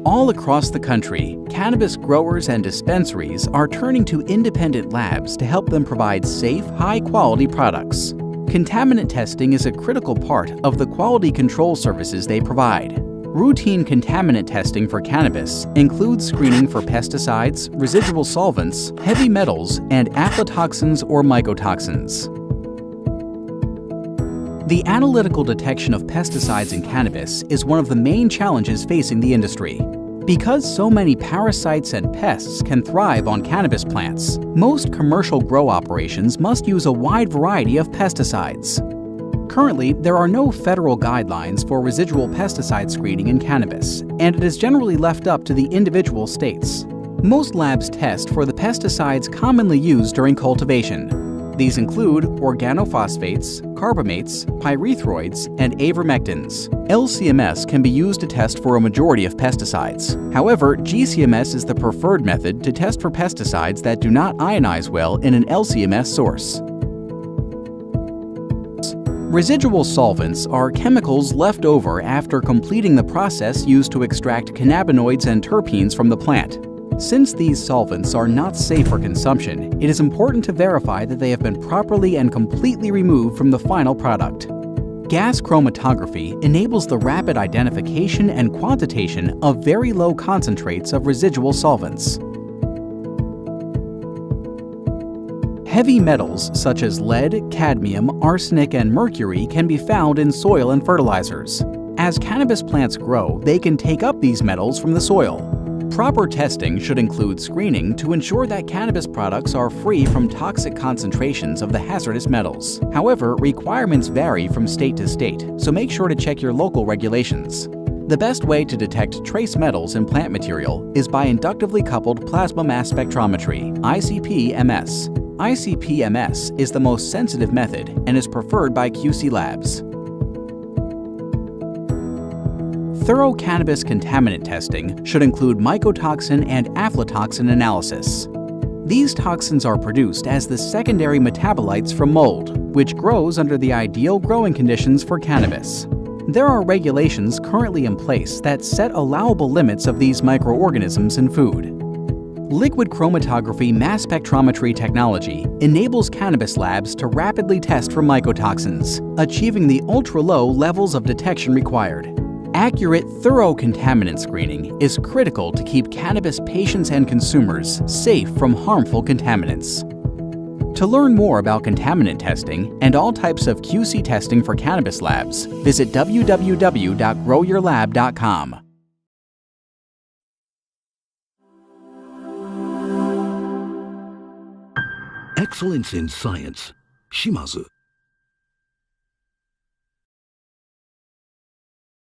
All across the country, cannabis growers and dispensaries are turning to independent labs to help them provide safe, high-quality products. Contaminant testing is a critical part of the quality control services they provide. Routine contaminant testing for cannabis includes screening for pesticides, residual solvents, heavy metals, and aflatoxins or mycotoxins. The analytical detection of pesticides in cannabis is one of the main challenges facing the industry. Because so many parasites and pests can thrive on cannabis plants, most commercial grow operations must use a wide variety of pesticides. Currently, there are no federal guidelines for residual pesticide screening in cannabis, and it is generally left up to the individual states. Most labs test for the pesticides commonly used during cultivation. These include organophosphates, carbamates, pyrethroids, and avermectins. LCMS can be used to test for a majority of pesticides. However, GCMS is the preferred method to test for pesticides that do not ionize well in an LCMS source. Residual solvents are chemicals left over after completing the process used to extract cannabinoids and terpenes from the plant. Since these solvents are not safe for consumption, it is important to verify that they have been properly and completely removed from the final product. Gas chromatography enables the rapid identification and quantitation of very low concentrates of residual solvents. Heavy metals such as lead, cadmium, arsenic, and mercury can be found in soil and fertilizers. As cannabis plants grow, they can take up these metals from the soil. Proper testing should include screening to ensure that cannabis products are free from toxic concentrations of the hazardous metals. However, requirements vary from state to state, so make sure to check your local regulations. The best way to detect trace metals in plant material is by inductively coupled plasma mass spectrometry, ICP-MS. ICP-MS is the most sensitive method and is preferred by QC labs. Thorough cannabis contaminant testing should include mycotoxin and aflatoxin analysis. These toxins are produced as the secondary metabolites from mold, which grows under the ideal growing conditions for cannabis. There are regulations currently in place that set allowable limits of these microorganisms in food. Liquid chromatography mass spectrometry technology enables cannabis labs to rapidly test for mycotoxins, achieving the ultra-low levels of detection required. Accurate, thorough contaminant screening is critical to keep cannabis patients and consumers safe from harmful contaminants. To learn more about contaminant testing and all types of QC testing for cannabis labs, visit www.growyourlab.com. Excellence in science. Shimazu.